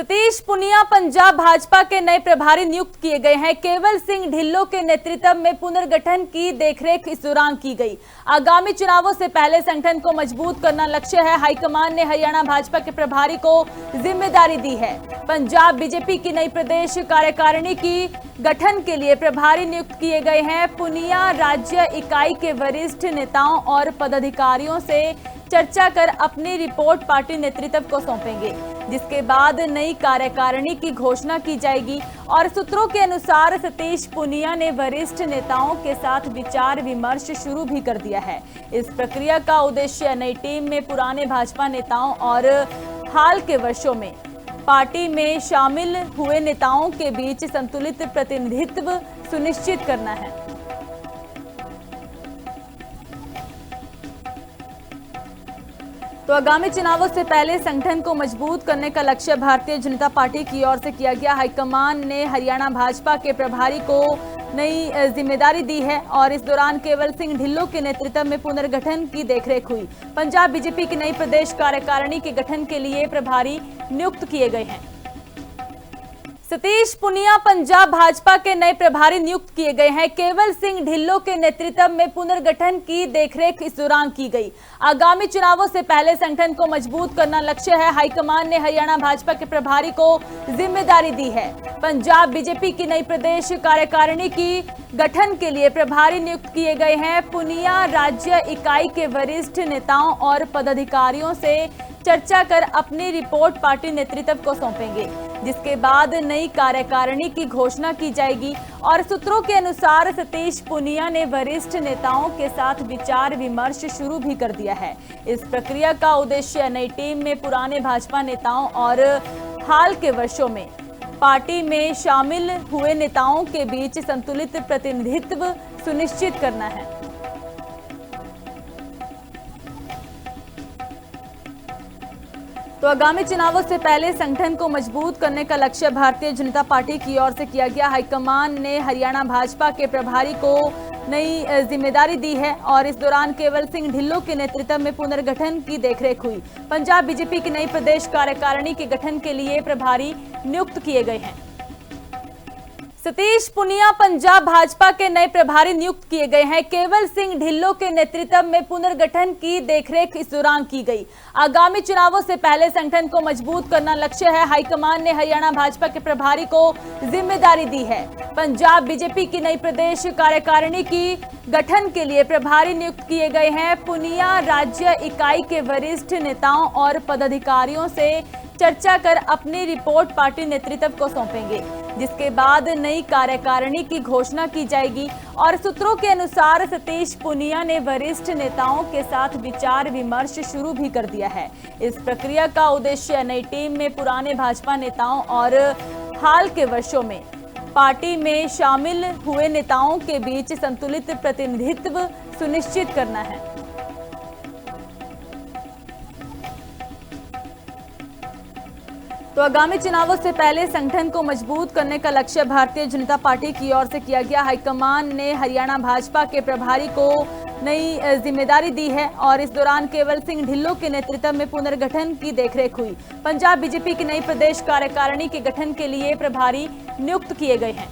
सतीश पुनिया पंजाब भाजपा के नए प्रभारी नियुक्त किए गए हैं। केवल सिंह ढिल्लों के नेतृत्व में पुनर्गठन की देखरेख इस दौरान की गई। आगामी चुनावों से पहले संगठन को मजबूत करना लक्ष्य है। हाईकमान ने हरियाणा भाजपा के प्रभारी को जिम्मेदारी दी है। पंजाब बीजेपी की नई प्रदेश कार्यकारिणी की गठन के लिए प्रभारी नियुक्त किए गए हैं। पुनिया राज्य इकाई के वरिष्ठ नेताओं और पदाधिकारियों से चर्चा कर अपनी रिपोर्ट पार्टी नेतृत्व को सौंपेंगे, जिसके बाद नई कार्यकारिणी की घोषणा की जाएगी। और सूत्रों के अनुसार सतीश पुनिया ने वरिष्ठ नेताओं के साथ विचार विमर्श शुरू भी कर दिया है। इस प्रक्रिया का उद्देश्य नई टीम में पुराने भाजपा नेताओं और हाल के वर्षों में पार्टी में शामिल हुए नेताओं के बीच संतुलित प्रतिनिधित्व सुनिश्चित करना है। तो आगामी चुनावों से पहले संगठन को मजबूत करने का लक्ष्य भारतीय जनता पार्टी की ओर से किया गया। हाईकमान ने हरियाणा भाजपा के प्रभारी को नई जिम्मेदारी दी है और इस दौरान केवल सिंह ढिल्लों के नेतृत्व में पुनर्गठन की देखरेख हुई। पंजाब बीजेपी की नई प्रदेश कार्यकारिणी के गठन के लिए प्रभारी नियुक्त किए गए हैं। सतीश पुनिया पंजाब भाजपा के नए प्रभारी नियुक्त किए गए हैं। केवल सिंह ढिल्लों के नेतृत्व में पुनर्गठन की देखरेख इस दौरान की गई। आगामी चुनावों से पहले संगठन को मजबूत करना लक्ष्य है। हाईकमान ने हरियाणा भाजपा के प्रभारी को जिम्मेदारी दी है। पंजाब बीजेपी की नई प्रदेश कार्यकारिणी की गठन के लिए प्रभारी नियुक्त किए गए हैं। पुनिया राज्य इकाई के वरिष्ठ नेताओं और पदाधिकारियों से चर्चा कर अपनी रिपोर्ट पार्टी नेतृत्व को सौंपेंगे, जिसके बाद नई कार्यकारिणी की घोषणा की जाएगी। और सूत्रों के अनुसार सतीश पुनिया ने वरिष्ठ नेताओं के साथ विचार विमर्श शुरू भी कर दिया है। इस प्रक्रिया का उद्देश्य नई टीम में पुराने भाजपा नेताओं और हाल के वर्षों में पार्टी में शामिल हुए नेताओं के बीच संतुलित प्रतिनिधित्व सुनिश्चित करना है। तो आगामी चुनावों से पहले संगठन को मजबूत करने का लक्ष्य भारतीय जनता पार्टी की ओर से किया गया। हाईकमान ने हरियाणा भाजपा के प्रभारी को नई जिम्मेदारी दी है और इस दौरान केवल सिंह ढिल्लों के नेतृत्व में पुनर्गठन की देखरेख हुई। पंजाब बीजेपी की नई प्रदेश कार्यकारिणी के गठन के लिए प्रभारी नियुक्त किए गए हैं। सतीश पुनिया पंजाब भाजपा के नए प्रभारी नियुक्त किए गए हैं। केवल सिंह ढिल्लों के नेतृत्व में पुनर्गठन की देखरेख इस दौरान की गई। आगामी चुनावों से पहले संगठन को मजबूत करना लक्ष्य है। हाईकमान ने हरियाणा भाजपा के प्रभारी को जिम्मेदारी दी है। पंजाब बीजेपी की नई प्रदेश कार्यकारिणी की गठन के लिए प्रभारी नियुक्त किए गए हैं। पुनिया राज्य इकाई के वरिष्ठ नेताओं और पदाधिकारियों से चर्चा कर अपनी रिपोर्ट पार्टी नेतृत्व को सौंपेंगे, जिसके बाद नई कार्यकारिणी की घोषणा की जाएगी। और सूत्रों के अनुसार सतीश पुनिया ने वरिष्ठ नेताओं के साथ विचार विमर्श शुरू भी कर दिया है। इस प्रक्रिया का उद्देश्य नई टीम में पुराने भाजपा नेताओं और हाल के वर्षों में पार्टी में शामिल हुए नेताओं के बीच संतुलित प्रतिनिधित्व सुनिश्चित करना है। तो आगामी चुनावों से पहले संगठन को मजबूत करने का लक्ष्य भारतीय जनता पार्टी की ओर से किया गया। हाईकमान ने हरियाणा भाजपा के प्रभारी को नई जिम्मेदारी दी है और इस दौरान केवल सिंह ढिल्लों के नेतृत्व में पुनर्गठन की देखरेख हुई। पंजाब बीजेपी की नई प्रदेश कार्यकारिणी के गठन के लिए प्रभारी नियुक्त किए गए हैं।